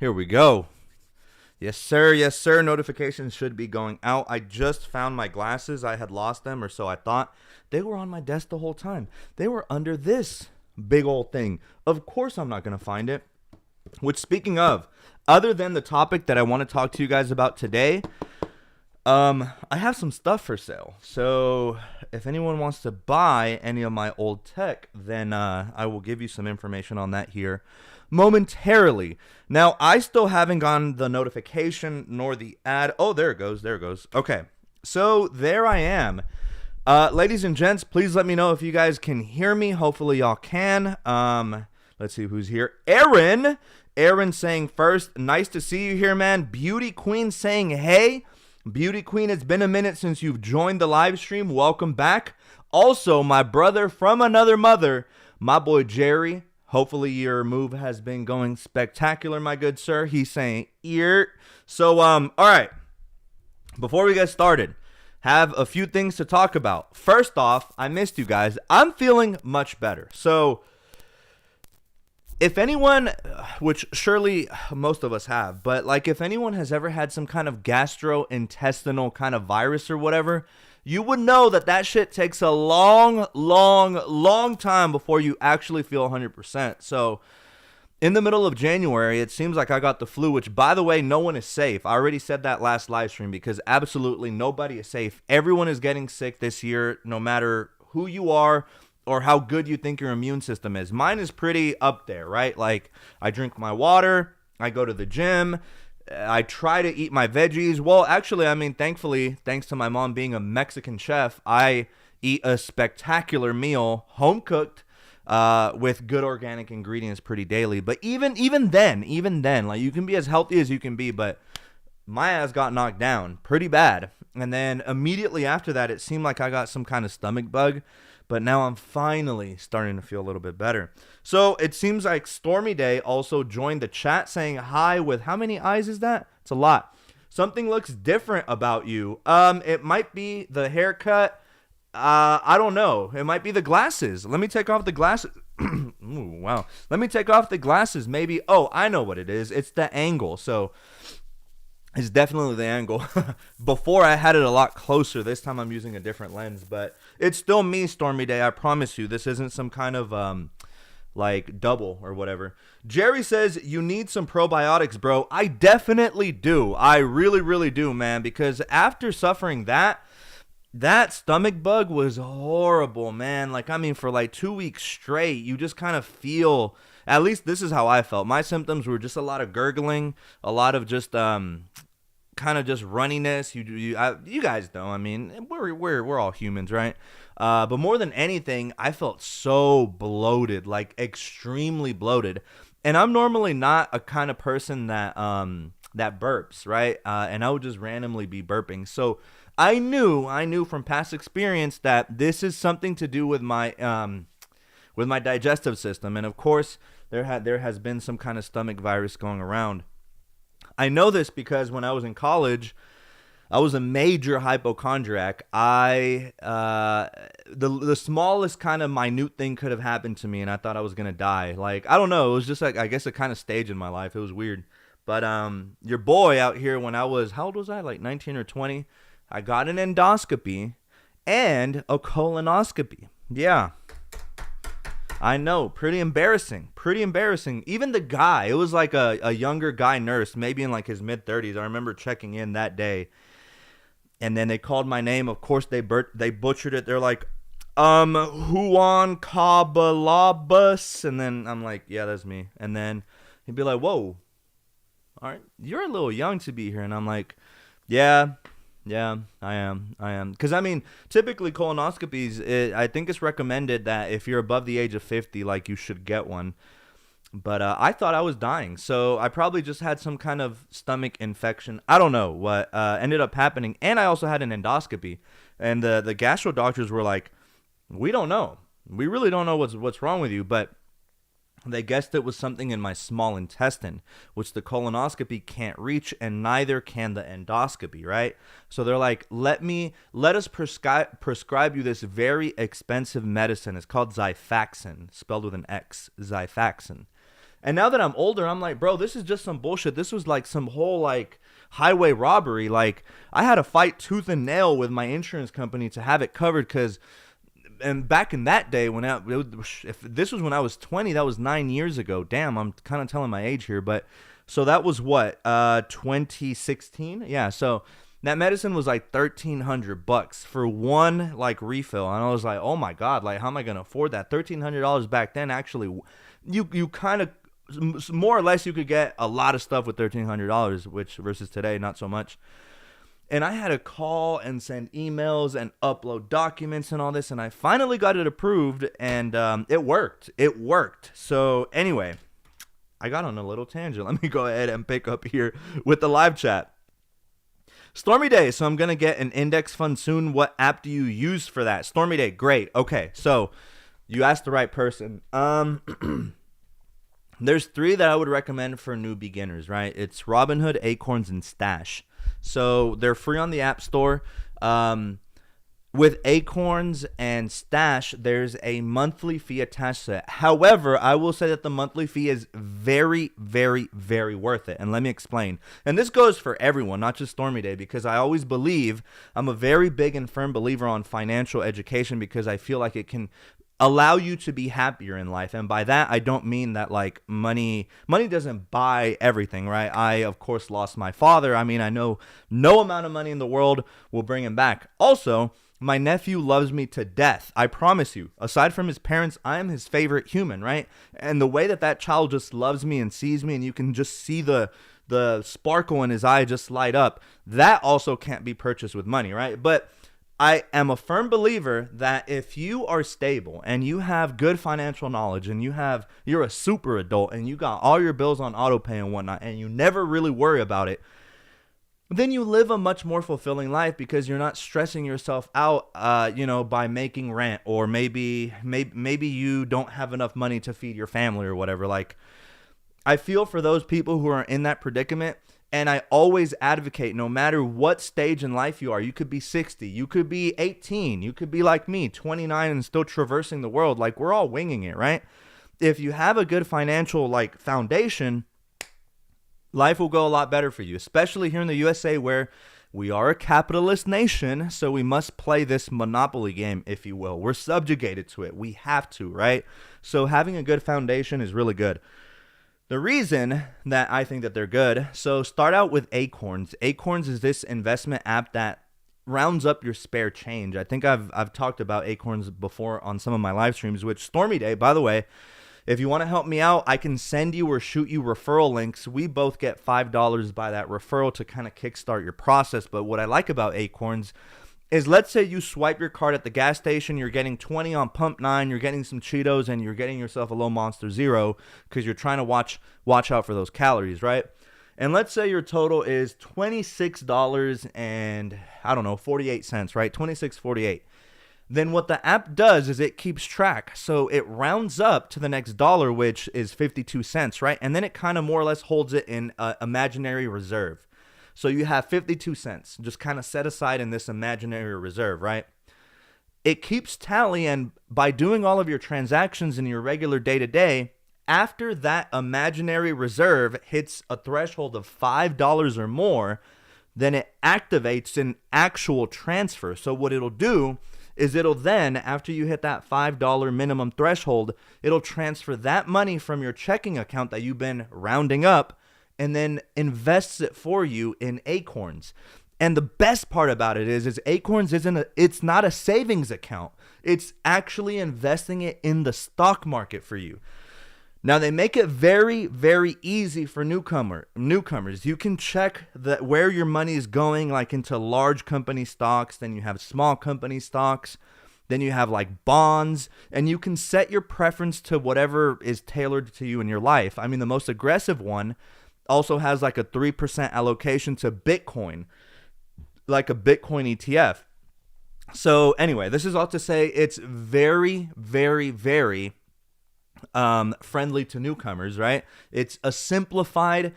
Here we go. Yes, sir. Yes, sir. Notifications should be going out. I just found my glasses. I had lost them, or so I thought. They were on my desk the whole time. They were under this big old thing. Of course, I'm not going to find it. Which, speaking of, other than the topic that I want to talk to you guys about today, I have some stuff for sale. So if anyone wants to buy any of my old tech, then I will give you some information on that here momentarily. Now, I still haven't gotten the notification nor the ad. Oh, there it goes. There it goes. Okay. So there I am. Ladies and gents, please let me know if you guys can hear me. Hopefully y'all can. Let's see who's here. Aaron saying first, nice to see you here, man. Beauty Queen saying hey. Beauty Queen, it's been a minute since you've joined the live stream. Welcome back. Also, my brother from another mother, my boy Jerry. Hopefully your move has been going spectacular, my good sir. He's saying ear. So, all right. Before we get started, have a few things to talk about. First off, I missed you guys. I'm feeling much better. So, if anyone, which surely most of us have, but like if anyone has ever had some kind of gastrointestinal kind of virus or whatever, you would know that that shit takes a long time before you actually feel 100%. So in the middle of January, it seems like I got the flu, which, by the way, no one is safe. I already said that last live stream because absolutely nobody is safe. Everyone is getting sick this year, no matter who you are or how good you think your immune system is. Mine is pretty up there, right? Like, I drink my water, I go to the gym, I try to eat my veggies. Well, actually, I mean, thankfully, thanks to my mom being a Mexican chef, I eat a spectacular meal, home cooked, with good organic ingredients pretty daily. But even then, like, you can be as healthy as you can be, but my ass got knocked down pretty bad. And then immediately after that, it seemed like I got some kind of stomach bug. But now I'm finally starting to feel a little bit better. So it seems like Stormy Day also joined the chat saying hi with how many eyes is that? It's a lot. Something looks different about you. It might be the haircut. I don't know. It might be the glasses. Let me take off the glasses. Ooh, wow. Let me take off the glasses. Maybe. Oh, I know what it is. It's the angle. So it's definitely the angle. Before I had it a lot closer. This time I'm using a different lens, but it's still me, Stormy Day. I promise you. This isn't some kind of like double or whatever. Jerry says you need some probiotics, bro. I definitely do. I really do, man, because after suffering that stomach bug was horrible, man. Like, I mean, for like 2 weeks straight, you just kind of feel, at least this is how I felt. My symptoms were just a lot of gurgling, a lot of just kind of just runniness. You guys know. I mean, we're all humans, right? But more than anything, I felt so bloated, like extremely bloated. And I'm normally not a kind of person that burps, right? And I would just randomly be burping. So I knew from past experience that this is something to do with my digestive system. And of course, there has been some kind of stomach virus going around. I know this because when I was in college, I was a major hypochondriac. The smallest kind of minute thing could have happened to me, and I thought I was gonna die. Like, I don't know. It was just like, I guess, a kind of stage in my life. It was weird. But your boy out here, when I was, how old was I? Like 19 or 20. I got an endoscopy and a colonoscopy. Yeah. I know, pretty embarrassing. Even the guy, it was like a younger guy nurse, maybe in like his mid-30s. I remember checking in that day, and then they called my name. Of course, they butchered it. They're like, Juan Cabalabas, and then I'm like, yeah, that's me. And then he'd be like, whoa, all right, you're a little young to be here. And I'm like, yeah, I am. Because, I mean, typically colonoscopies, I think it's recommended that if you're above the age of 50, like, you should get one. But I thought I was dying. So I probably just had some kind of stomach infection. I don't know what ended up happening. And I also had an endoscopy. And the gastro doctors were like, we don't know. We really don't know what's wrong with you. But they guessed it was something in my small intestine, which the colonoscopy can't reach, and neither can the endoscopy, right? So they're like, let us prescribe you this very expensive medicine. It's called Xifaxan, spelled with an X, Xifaxan. And now that I'm older, I'm like, bro, this is just some bullshit. This was like some whole like highway robbery. Like I had to fight tooth and nail with my insurance company to have it covered because, and back in that day if this was when I was 20, that was 9 years ago. Damn, I'm kind of telling my age here, but so that was what, 2016? Yeah, so that medicine was like $1,300 for one like refill, and I was like, oh my god, like how am I gonna afford that? $1,300 back then, actually, you kind of more or less you could get a lot of stuff with $1,300, which versus today, not so much. And I had to call and send emails and upload documents and all this, and I finally got it approved, and it worked. It worked. So anyway, I got on a little tangent. Let me go ahead and pick up here with the live chat. Stormy Day, so I'm going to get an index fund soon. What app do you use for that? Stormy Day, great. Okay, so you asked the right person. There's 3 that I would recommend for new beginners, right? It's Robinhood, Acorns, and Stash. So they're free on the App Store. With Acorns and Stash, there's a monthly fee attached to it. However, I will say that the monthly fee is very, very, very worth it. And let me explain. And this goes for everyone, not just Stormy Day, because I always believe, I'm a very big and firm believer on financial education because I feel like it can allow you to be happier in life. And by that, I don't mean that like money doesn't buy everything, right? I, of course, lost my father. I mean, I know no amount of money in the world will bring him back. Also, my nephew loves me to death. I promise you. Aside from his parents, I am his favorite human, right? And the way that that child just loves me and sees me, and you can just see the sparkle in his eye just light up, that also can't be purchased with money, right? But I am a firm believer that if you are stable and you have good financial knowledge and you're a super adult and you got all your bills on auto pay and whatnot and you never really worry about it, then you live a much more fulfilling life because you're not stressing yourself out, by making rent, or maybe you don't have enough money to feed your family or whatever. Like, I feel for those people who are in that predicament. And I always advocate, no matter what stage in life you are, you could be 60, you could be 18, you could be like me, 29 and still traversing the world. Like, we're all winging it, right? If you have a good financial like foundation, life will go a lot better for you, especially here in the USA where we are a capitalist nation. So we must play this monopoly game, if you will. We're subjugated to it. We have to, right? So having a good foundation is really good. The reason that I think that they're good, so start out with Acorns. Acorns is this investment app that rounds up your spare change. I think I've talked about Acorns before on some of my live streams, which Stormy Day, by the way, if you want to help me out, I can send you or shoot you referral links. We both get $5 by that referral to kind of kickstart your process. But what I like about Acorns is, let's say you swipe your card at the gas station, you're getting 20 on pump 9, you're getting some Cheetos, and you're getting yourself a little Monster Zero because you're trying to watch out for those calories, right? And let's say your total is $26 and, I don't know, 48 cents, right? 26.48. Then what the app does is it keeps track. So it rounds up to the next dollar, which is 52 cents, right? And then it kind of more or less holds it in imaginary reserve. So you have 52 cents just kind of set aside in this imaginary reserve, right? It keeps tally, and by doing all of your transactions in your regular day-to-day, after that imaginary reserve hits a threshold of $5 or more, then it activates an actual transfer. So what it'll do is it'll then, after you hit that $5 minimum threshold, it'll transfer that money from your checking account that you've been rounding up and then invests it for you in Acorns. And the best part about it is Acorns it's not a savings account. It's actually investing it in the stock market for you. Now, they make it very, very easy for newcomers. You can check where your money is going, like into large company stocks. Then you have small company stocks. Then you have like bonds. And you can set your preference to whatever is tailored to you in your life. I mean, the most aggressive one also has like a 3% allocation to Bitcoin, like a Bitcoin ETF. So anyway, this is all to say it's very, very, very friendly to newcomers, right? It's a simplified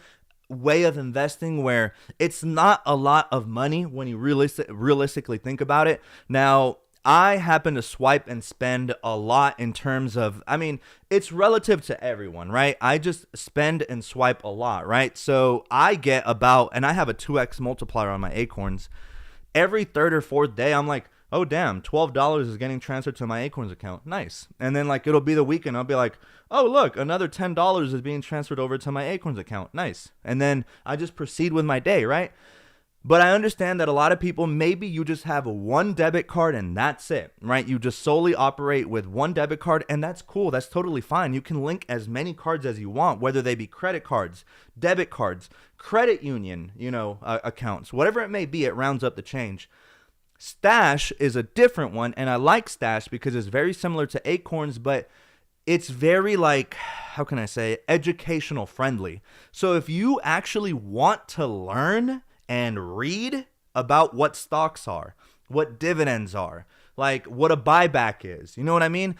way of investing where it's not a lot of money when you realistically think about it. Now, I happen to swipe and spend a lot in terms of, I mean, it's relative to everyone, right? I just spend and swipe a lot, right? So I get about, and I have a 2x multiplier on my Acorns. Every third or fourth day, I'm like, oh, damn, $12 is getting transferred to my Acorns account. Nice. And then, like, it'll be the weekend. I'll be like, oh, look, another $10 is being transferred over to my Acorns account. Nice. And then I just proceed with my day, right? But I understand that a lot of people, maybe you just have one debit card and that's it, right? You just solely operate with one debit card, and that's cool. That's totally fine. You can link as many cards as you want, whether they be credit cards, debit cards, credit union, accounts, whatever it may be. It rounds up the change. Stash is a different one, and I like Stash because it's very similar to Acorns, but it's very, like, how can I say, educational friendly. So if you actually want to learn and read about what stocks are, what dividends are, like what a buyback is, you know what I mean?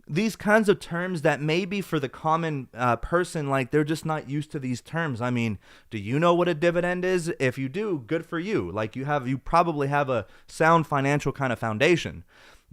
These kinds of terms that maybe for the common person, like, they're just not used to these terms. I mean, do you know what a dividend is? If you do, good for you. Like, you probably have a sound financial kind of foundation.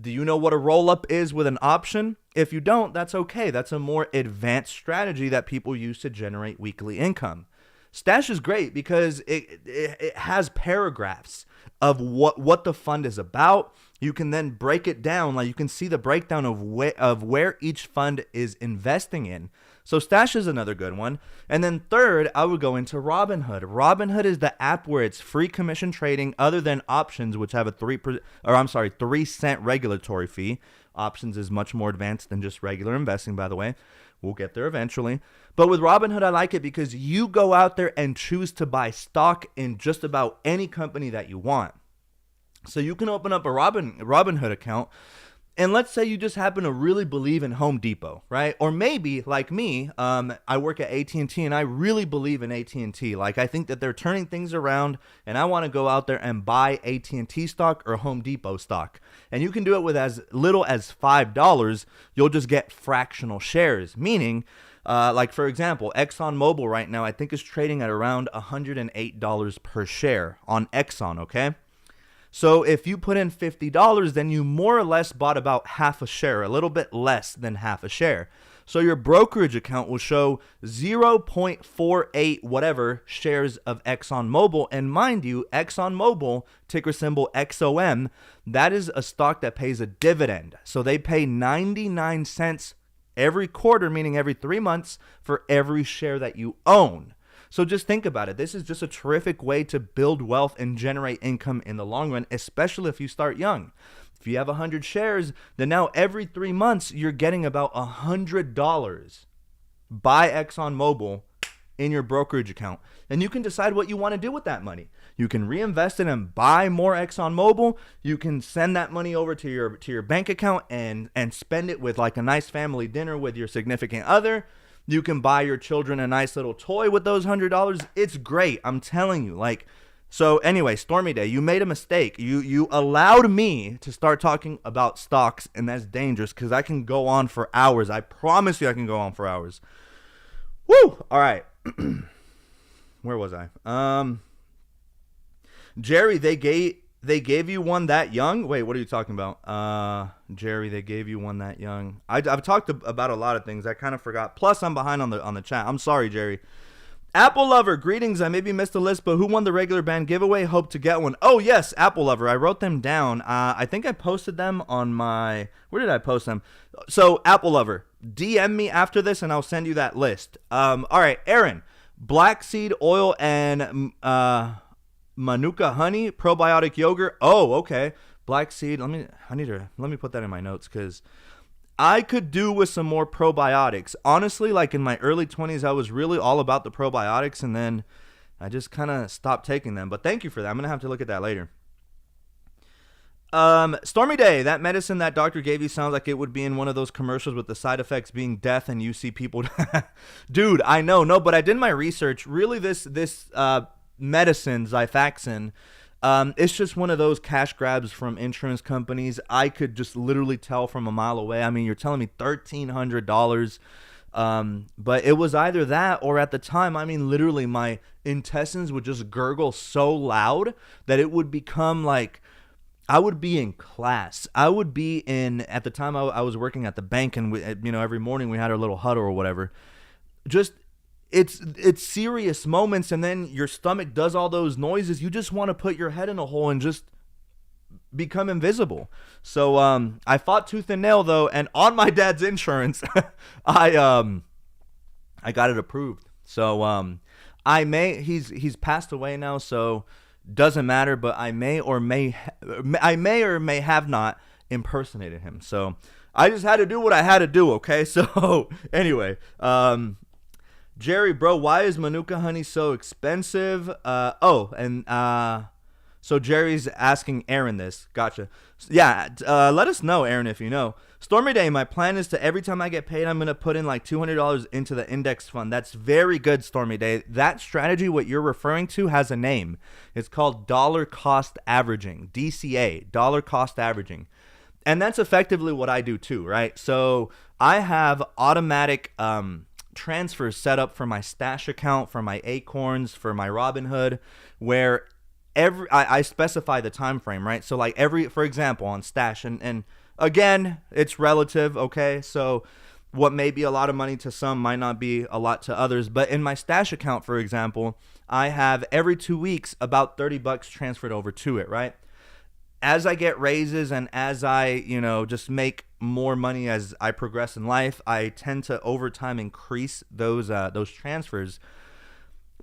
Do you know what a roll-up is with an option? If you don't, that's okay. That's a more advanced strategy that people use to generate weekly income. Stash is great because it has paragraphs of what the fund is about. You can then break it down. Like, you can see the breakdown of where each fund is investing in. So Stash is another good one. And then third, I would go into Robinhood. Robinhood is the app where it's free commission trading other than options, which have a 3-cent regulatory fee. Options is much more advanced than just regular investing, by the way. We'll get there eventually. But with Robinhood, I like it because you go out there and choose to buy stock in just about any company that you want. So you can open up a Robinhood account, and let's say you just happen to really believe in Home Depot, right? Or maybe, like me, I work at AT&T, and I really believe in AT&T. Like, I think that they're turning things around, and I want to go out there and buy AT&T stock or Home Depot stock. And you can do it with as little as $5. You'll just get fractional shares, meaning, like, for example, ExxonMobil right now, I think is trading at around $108 per share on Exxon, okay? So if you put in $50, then you more or less bought about half a share, a little bit less than half a share. So your brokerage account will show 0.48 whatever shares of ExxonMobil. And mind you, ExxonMobil, ticker symbol XOM, that is a stock that pays a dividend. So they pay 99 cents every quarter, meaning every 3 months, for every share that you own. So just think about it. This is just a terrific way to build wealth and generate income in the long run, especially if you start young. If you have 100 shares, then now every 3 months, you're getting about $100 by ExxonMobil in your brokerage account. And you can decide what you want to do with that money. You can reinvest it and buy more ExxonMobil. You can send that money over to your bank account and spend it with, like, a nice family dinner with your significant other. You can buy your children a nice little toy with those $100. It's great. I'm telling you. Like, so anyway, Stormy Day, you made a mistake. You allowed me to start talking about stocks, and that's dangerous because I can go on for hours. I promise you I can go on for hours. Woo! All right. Where was I? Jerry, they gave you one that young? Wait, what are you talking about? Jerry, they gave you one that young. I've talked about a lot of things. I kind of forgot. Plus, I'm behind on the chat. I'm sorry, Jerry. Apple Lover, greetings. I maybe missed the list, but who won the regular band giveaway? Hope to get one. Oh, yes, Apple Lover. I wrote them down. I think I posted them on my... Where did I post them? So, Apple Lover, DM me after this, and I'll send you that list. All right, Aaron. Black seed oil and... Manuka honey, probiotic yogurt. Oh, okay. Black seed. Let me put that in my notes because I could do with some more probiotics. Honestly, like in my early 20s, I was really all about the probiotics, and then I just kind of stopped taking them. But thank you for that. I'm going to have to look at that later. Stormy Day, that medicine that doctor gave you sounds like it would be in one of those commercials with the side effects being death, and you see people. Dude, I know. No, but I did my research. Really, this medicine, Xifaxan, it's just one of those cash grabs from insurance companies. I could just literally tell from a mile away. I mean, you're telling me $1,300, but it was either that or at the time, I mean, literally my intestines would just gurgle so loud that it would become like I would be in class. I would be in, at the time I was working at the bank, and every morning we had our little huddle or whatever. Just, it's serious moments, and then your stomach does all those noises. You just want to put your head in a hole and just become invisible. So I fought tooth and nail though, and on my dad's insurance, I got it approved. So he's passed away now, so doesn't matter, but I may or may have not impersonated him. So I just had to do what I had to do, okay? So anyway, Jerry, bro, why is Manuka honey so expensive? So Jerry's asking Aaron this. Gotcha. Yeah, let us know, Aaron, if you know. Stormy Day, my plan is to, every time I get paid, I'm going to put in like $200 into the index fund. That's very good, Stormy Day. That strategy, what you're referring to, has a name. It's called dollar cost averaging, DCA, dollar cost averaging. And that's effectively what I do too, right? So I have automatic transfers set up for my stash account, for my Acorns, for my Robinhood, where I specify the time frame, right? So like for example, on stash, and again, it's relative, okay? So what may be a lot of money to some might not be a lot to others. But in my stash account, for example, I have every 2 weeks about $30 transferred over to it, right? As I get raises and as I, just make more money as I progress in life, I tend to over time increase those transfers.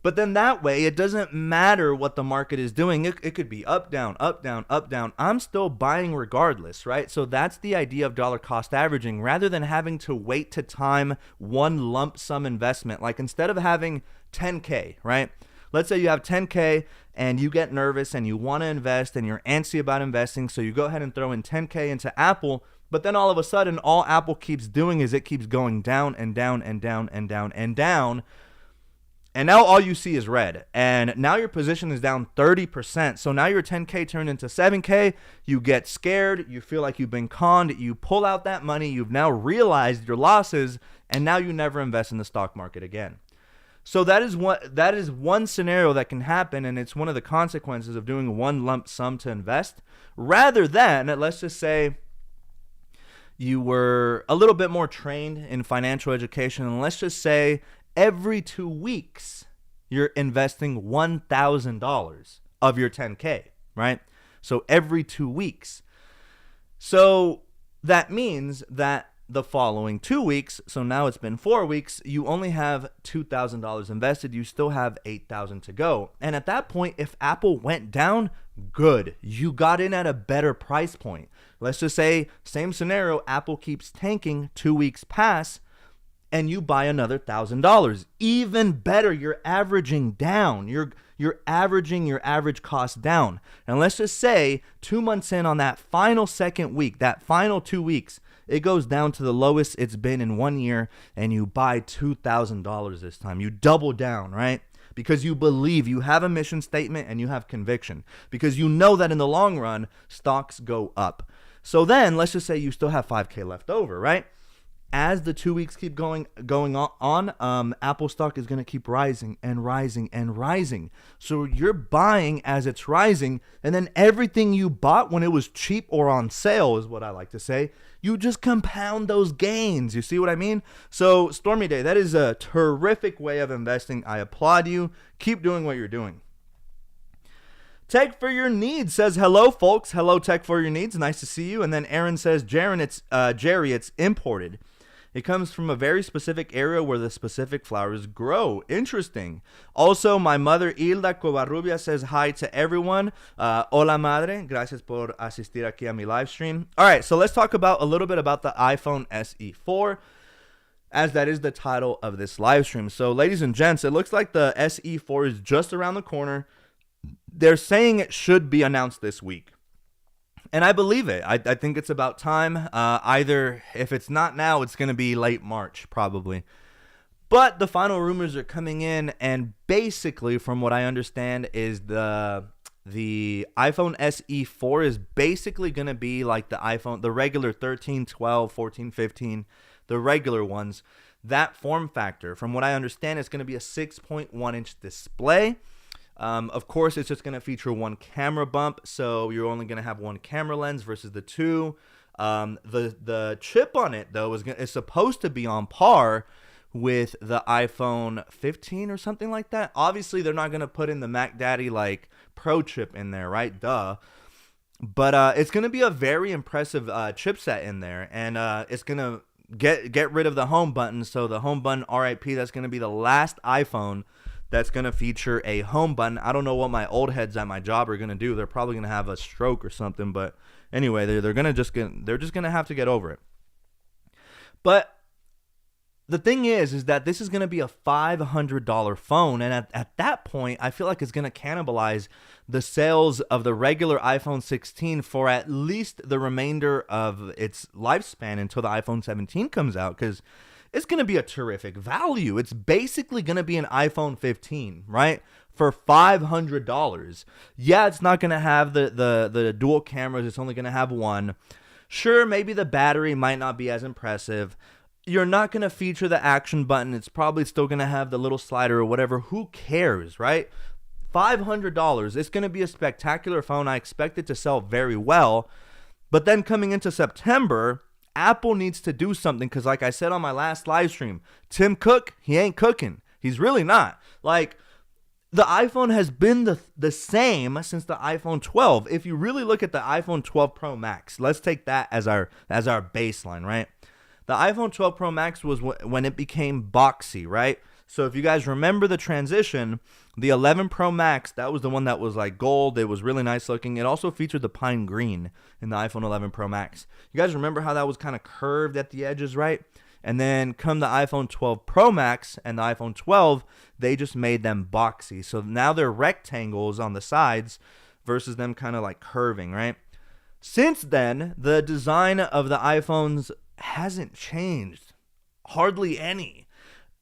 But then that way, it doesn't matter what the market is doing. It could be up, down, up, down, up, down. I'm still buying regardless, right? So that's the idea of dollar cost averaging, rather than having to wait to time one lump sum investment. Like instead of having 10K, right? Let's say you have 10K and you get nervous and you want to invest and you're antsy about investing. So you go ahead and throw in 10K into Apple. But then all of a sudden, all Apple keeps doing is it keeps going down and down and down and down and down. And now all you see is red. And now your position is down 30%. So now your 10K turned into 7K. You get scared. You feel like you've been conned. You pull out that money. You've now realized your losses. And now you never invest in the stock market again. So that is one scenario that can happen. And it's one of the consequences of doing one lump sum to invest. Rather than, let's just say, you were a little bit more trained in financial education. And let's just say, every 2 weeks, you're investing $1,000 of your 10K, right? So every 2 weeks. So that means that the following 2 weeks, so now it's been 4 weeks, you only have $2,000 invested. You still have $8,000 to go. And at that point, if Apple went down, good. You got in at a better price point. Let's just say, same scenario, Apple keeps tanking, 2 weeks pass, and you buy another $1,000. Even better, you're averaging down. You're averaging your average cost down. And let's just say 2 months in on that final second week, that final 2 weeks, it goes down to the lowest it's been in 1 year, and you buy $2,000 this time. You double down, right? Because you believe, you have a mission statement and you have conviction. Because you know that in the long run, stocks go up. So then, let's just say you still have 5K left over, right? As the 2 weeks keep going on, Apple stock is going to keep rising and rising and rising. So you're buying as it's rising, and then everything you bought when it was cheap or on sale is what I like to say. You just compound those gains. You see what I mean? So Stormy Day, that is a terrific way of investing. I applaud you. Keep doing what you're doing. Tech for Your Needs says, hello, folks. Hello, Tech for Your Needs. Nice to see you. And then Aaron says, Jerry, it's imported. It comes from a very specific area where the specific flowers grow. Interesting. Also, my mother, Hilda Covarrubia, says hi to everyone. Hola, madre. Gracias por asistir aquí a mi live stream. All right, so let's talk about a little bit about the iPhone SE4, as that is the title of this live stream. So, ladies and gents, it looks like the SE4 is just around the corner. They're saying it should be announced this week. And I believe it. I think it's about time. Either if it's not now, it's going to be late March, probably. But the final rumors are coming in, and basically, from what I understand, is the iPhone SE4 is basically going to be like the regular 13, 12, 14, 15, the regular ones. That form factor, from what I understand, is going to be a 6.1-inch display. Of course, it's just going to feature one camera bump, so you're only going to have one camera lens versus the two. The chip on it, though, is supposed to be on par with the iPhone 15 or something like that. Obviously, they're not going to put in the Mac Daddy like Pro chip in there, right? Duh. But it's going to be a very impressive chipset in there, and it's going to get rid of the home button. So the home button, RIP, that's going to be the last iPhone that's going to feature a home button. I don't know what my old heads at my job are going to do. They're probably going to have a stroke or something, but anyway, they're just going to have to get over it. But the thing is that this is going to be a $500 phone, and at that point, I feel like it's going to cannibalize the sales of the regular iPhone 16 for at least the remainder of its lifespan until the iPhone 17 comes out, because it's going to be a terrific value. It's basically going to be an iPhone 15, right? For $500. Yeah, it's not going to have the dual cameras. It's only going to have one. Sure, maybe the battery might not be as impressive. You're not going to feature the action button. It's probably still going to have the little slider or whatever. Who cares, right? $500. It's going to be a spectacular phone. I expect it to sell very well. But then coming into September, Apple needs to do something, because like I said on my last live stream, Tim Cook, he ain't cooking. He's really not. Like, the iPhone has been the same since the iPhone 12. If you really look at the iPhone 12 Pro Max, let's take that as our baseline, right? The iPhone 12 Pro Max was when it became boxy, right? So if you guys remember the transition, the 11 Pro Max, that was the one that was like gold. It was really nice looking. It also featured the pine green in the iPhone 11 Pro Max. You guys remember how that was kind of curved at the edges, right? And then come the iPhone 12 Pro Max and the iPhone 12, they just made them boxy. So now they're rectangles on the sides versus them kind of like curving, right? Since then, the design of the iPhones hasn't changed hardly any,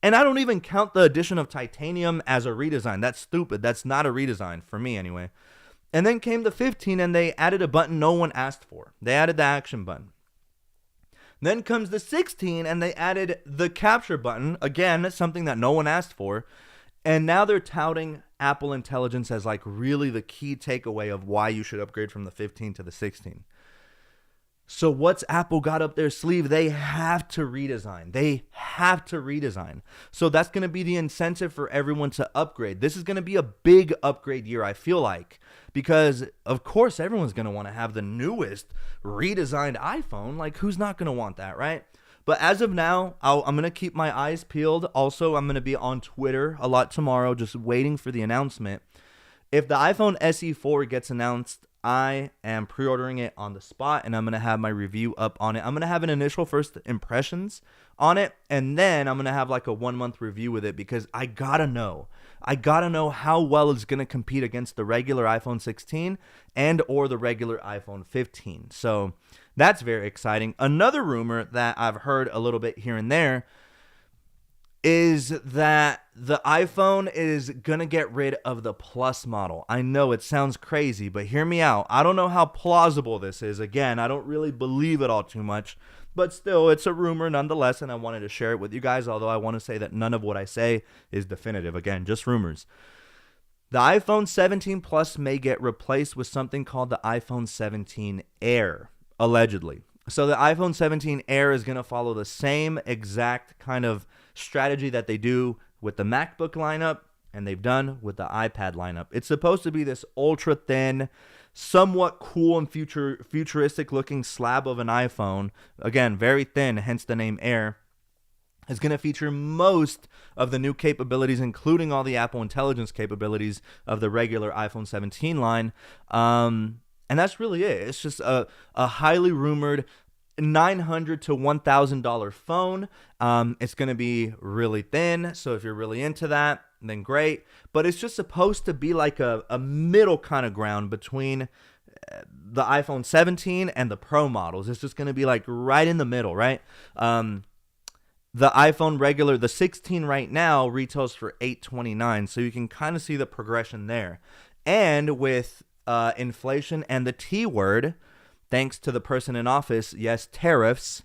and I don't even count the addition of titanium as a redesign. That's stupid. That's not a redesign for me anyway. And then came the 15, and they added a button no one asked for. They added the action button. Then comes the 16, and they added the capture button, again, something that no one asked for. And now they're touting Apple Intelligence as like really the key takeaway of why you should upgrade from the 15 to the 16. So what's Apple got up their sleeve? They have to redesign. So that's going to be the incentive for everyone to upgrade. This is going to be a big upgrade year, I feel like, because of course everyone's going to want to have the newest redesigned iPhone. Like, who's not going to want that, right? But as of now, I'm going to keep my eyes peeled. Also, I'm going to be on Twitter a lot tomorrow, just waiting for the announcement. If the iPhone SE4 gets announced, I am pre-ordering it on the spot, and I'm going to have my review up on it. I'm going to have an initial first impressions on it, and then I'm going to have like a 1-month review with it, because I got to know how well it's going to compete against the regular iPhone 16 and or the regular iPhone 15. So that's very exciting. Another rumor that I've heard a little bit here and there is that the iPhone is going to get rid of the Plus model. I know it sounds crazy, but hear me out. I don't know how plausible this is. Again, I don't really believe it all too much, but still, it's a rumor nonetheless, and I wanted to share it with you guys, although I want to say that none of what I say is definitive. Again, just rumors. The iPhone 17 Plus may get replaced with something called the iPhone 17 Air, allegedly. So the iPhone 17 Air is going to follow the same exact kind of strategy that they do with the MacBook lineup and they've done with the iPad lineup. It's supposed to be this ultra thin, somewhat cool and futuristic looking slab of an iPhone. Again, very thin, hence the name Air. It's going to feature most of the new capabilities, including all the Apple Intelligence capabilities of the regular iPhone 17 line. And that's really it. It's just a highly rumored $900 to $1,000 phone. It's going to be really thin, so if you're really into that, then great. But it's just supposed to be like a middle kind of ground between the iPhone 17 and the Pro models. It's just going to be like right in the middle, right? The iPhone regular, the 16 right now, retails for $829, so you can kind of see the progression there. And with inflation and the T word, thanks to the person in office, yes, tariffs,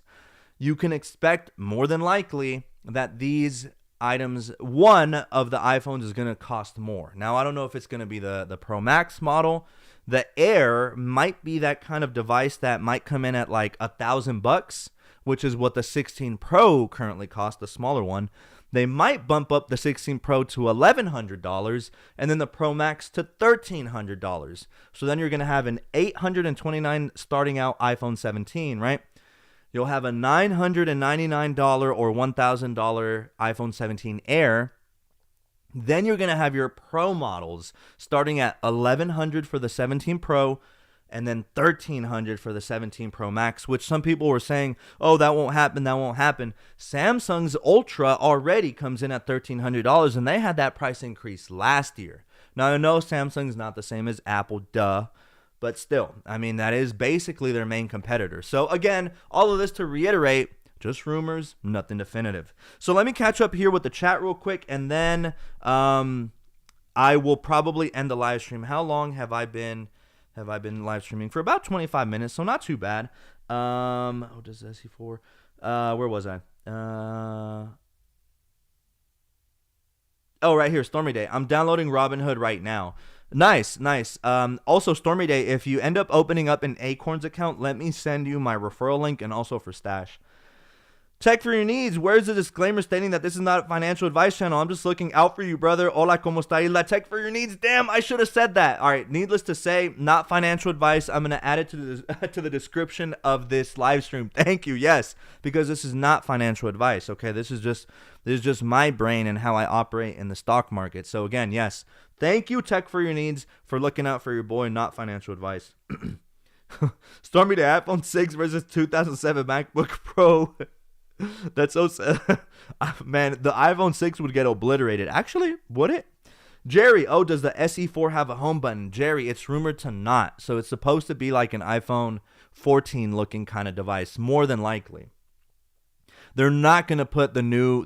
you can expect more than likely that these items, one of the iPhones is going to cost more. Now, I don't know if it's going to be the Pro Max model. The Air might be that kind of device that might come in at like $1,000, which is what the 16 Pro currently costs, the smaller one. They might bump up the 16 Pro to $1,100 and then the Pro Max to $1,300. So then you're going to have an $829 starting out iPhone 17, right? You'll have a $999 or $1,000 iPhone 17 Air. Then you're going to have your Pro models starting at $1,100 for the 17 Pro and then $1,300 for the 17 Pro Max, which some people were saying, oh, that won't happen, that won't happen. Samsung's Ultra already comes in at $1,300, and they had that price increase last year. Now, I know Samsung's not the same as Apple, duh, but still, I mean, that is basically their main competitor. So, again, all of this to reiterate, just rumors, nothing definitive. So let me catch up here with the chat real quick, and then I will probably end the live stream. How long have I been live streaming? For about 25 minutes, so not too bad. Oh, does SE4? Where was I? Oh, right here, Stormy Day. I'm downloading Robinhood right now. Nice. Also, Stormy Day, if you end up opening up an Acorns account, let me send you my referral link and also for Stash. Tech for your needs. Where's the disclaimer stating that this is not a financial advice channel? I'm just looking out for you, brother. Hola, ¿cómo está? Isla? Tech for your needs. Damn, I should have said that. All right, needless to say, not financial advice. I'm going to add it to the description of this live stream. Thank you. Yes, because this is not financial advice, okay? This is just my brain and how I operate in the stock market. So again, yes, thank you, Tech for your needs, for looking out for your boy, not financial advice. Stormy Day, iPhone 6 versus 2007 MacBook Pro. That's so sad. Man, the iPhone 6 would get obliterated. Actually, would it? Jerry, oh, does the SE4 have a home button? Jerry, it's rumored to not. So it's supposed to be like an iPhone 14 looking kind of device, more than likely. They're not going to put the new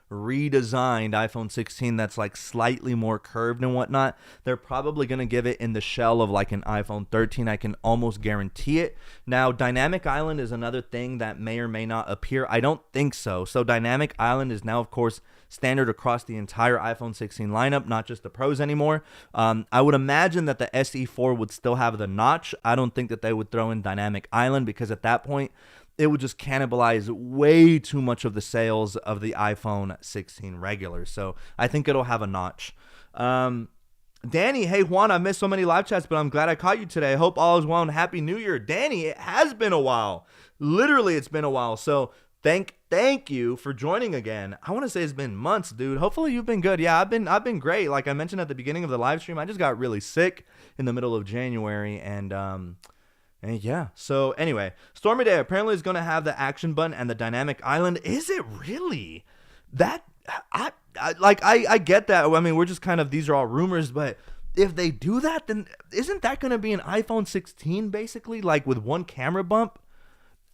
redesigned iPhone 16 that's like slightly more curved and whatnot. They're probably going to give it in the shell of like an iPhone 13. I can almost guarantee it. Now, Dynamic Island is another thing that may or may not appear. I don't think so. So Dynamic Island is now, of course, standard across the entire iPhone 16 lineup, not just the Pros anymore. I would imagine that the SE4 would still have the notch. I don't think that they would throw in Dynamic Island because at that point, it would just cannibalize way too much of the sales of the iPhone 16 regular. So I think it'll have a notch. Danny, hey Juan, I missed so many live chats, but I'm glad I caught you today. I hope all is well and Happy New Year. Danny, it has been a while. Literally, it's been a while. So thank you for joining again. I want to say it's been months, dude. Hopefully you've been good. Yeah, I've been great. Like I mentioned at the beginning of the live stream, I just got really sick in the middle of January, and yeah, so anyway, Stormy Day apparently is going to have the action button and the Dynamic Island. Is it really? That, I get that. I mean, we're just kind of, these are all rumors, but if they do that, then isn't that going to be an iPhone 16 basically, like with one camera bump?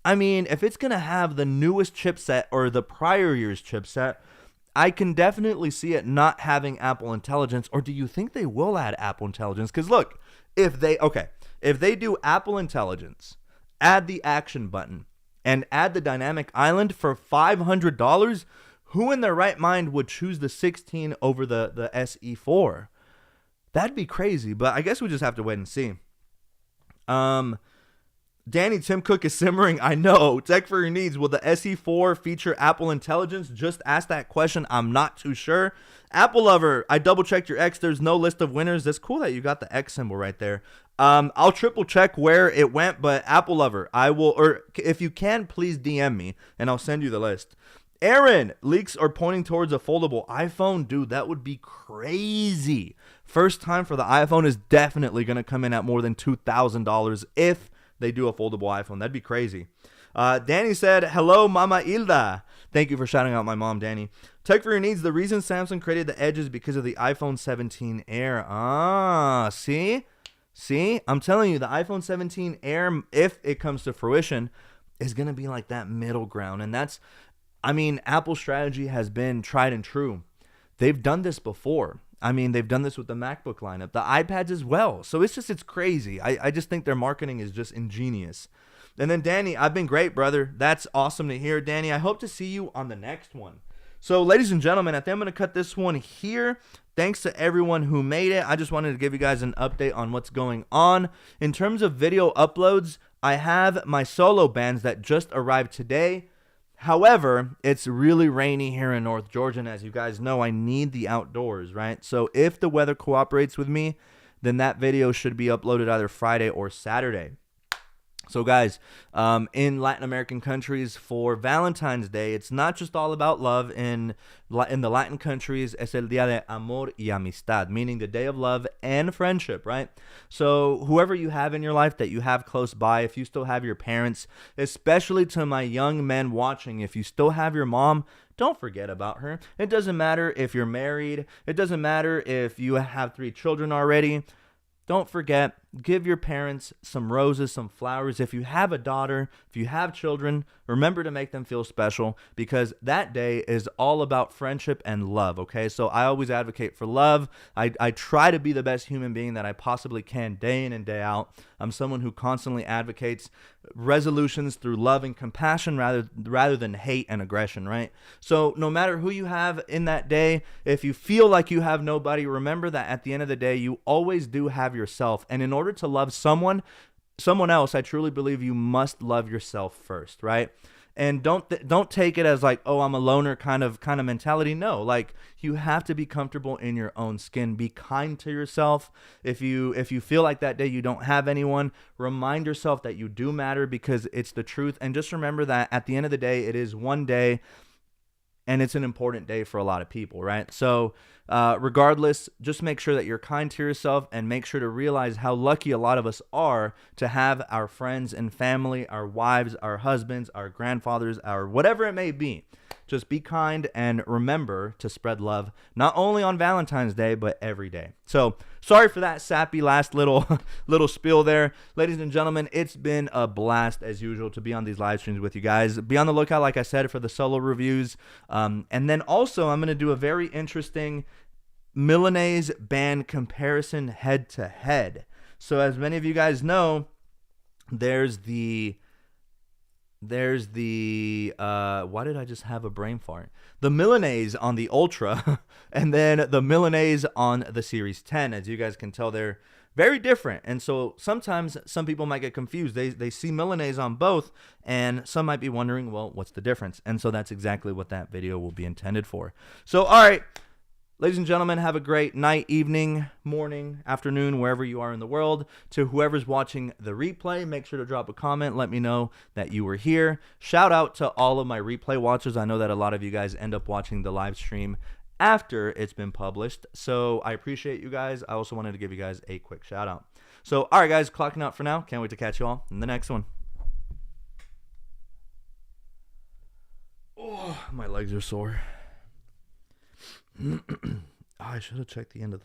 I mean, if it's going to have the newest chipset or the prior year's chipset, I can definitely see it not having Apple Intelligence. Or do you think they will add Apple Intelligence? Because look, if they do Apple Intelligence, add the action button, and add the Dynamic Island for $500, who in their right mind would choose the 16 over the SE4? That'd be crazy, but I guess we just have to wait and see. Danny, Tim Cook is simmering. I know. Tech for your needs. Will the SE4 feature Apple Intelligence? Just ask that question. I'm not too sure. Apple Lover, I double checked your X. There's no list of winners. That's cool that you got the X symbol right there. I'll triple check where it went, but Apple Lover, I will, or if you can, please DM me and I'll send you the list. Aaron, leaks are pointing towards a foldable iPhone. Dude, that would be crazy. First time for the iPhone is definitely going to come in at more than $2,000 if they do a foldable iPhone. That'd be crazy. Danny said, hello, Mama Hilda. Thank you for shouting out my mom, Danny. Tech for your needs. The reason Samsung created the Edge is because of the iPhone 17 Air. See? I'm telling you, the iPhone 17 Air, if it comes to fruition, is going to be like that middle ground. And that's, I mean, Apple's strategy has been tried and true. They've done this before. I mean, they've done this with the MacBook lineup, the iPads as well. So it's crazy. I just think their marketing is just ingenious. And then Danny, I've been great, brother. That's awesome to hear, Danny. I hope to see you on the next one. So, ladies and gentlemen, I think I'm going to cut this one here. Thanks to everyone who made it. I just wanted to give you guys an update on what's going on. In terms of video uploads, I have my solo bands that just arrived today. However, it's really rainy here in North Georgia, and as you guys know, I need the outdoors, right? So if the weather cooperates with me, then that video should be uploaded either Friday or Saturday. So guys, in Latin American countries for Valentine's Day, it's not just all about love. In the Latin countries, es el día de amor y amistad, meaning the day of love and friendship, right? So whoever you have in your life that you have close by, if you still have your parents, especially to my young men watching, if you still have your mom, don't forget about her. It doesn't matter if you're married. It doesn't matter if you have 3 children already. Don't forget, give your parents some roses, some flowers. If you have a daughter, if you have children, remember to make them feel special, because that day is all about friendship and love, okay? So I always advocate for love. I try to be the best human being that I possibly can day in and day out. I'm someone who constantly advocates resolutions through love and compassion rather than hate and aggression, right? So no matter who you have in that day, if you feel like you have nobody, remember that at the end of the day, you always do have yourself. And in order to love someone else, I truly believe you must love yourself first, right? And don't take it as like, oh, I'm a loner kind of mentality. No, like, you have to be comfortable in your own skin. Be kind to yourself. If you feel like that day you don't have anyone, remind yourself that you do matter, because it's the truth. And just remember that at the end of the day, it is one day, and it's an important day for a lot of people, right? So regardless, just make sure that you're kind to yourself, and make sure to realize how lucky a lot of us are to have our friends and family, our wives, our husbands, our grandfathers, our whatever it may be. Just be kind and remember to spread love, not only on Valentine's Day, but every day. So sorry for that sappy last little spiel there. Ladies and gentlemen, it's been a blast as usual to be on these live streams with you guys. Be on the lookout, like I said, for the solo reviews. And then also I'm going to do a very interesting Milanese band comparison head to head. So as many of you guys know, there's the why did I just have a brain fart? The Milanese on the Ultra and then the Milanese on the Series 10. As you guys can tell, they're very different. And so sometimes some people might get confused. They see Milanese on both, and some might be wondering, well, what's the difference? And so that's exactly what that video will be intended for. So, all right. Ladies and gentlemen, have a great night, evening, morning, afternoon, wherever you are in the world. To whoever's watching the replay, make sure to drop a comment. Let me know that you were here. Shout out to all of my replay watchers. I know that a lot of you guys end up watching the live stream after it's been published. So I appreciate you guys. I also wanted to give you guys a quick shout out. So, all right, guys, clocking out for now. Can't wait to catch you all in the next one. Oh, my legs are sore. I should have checked the end of the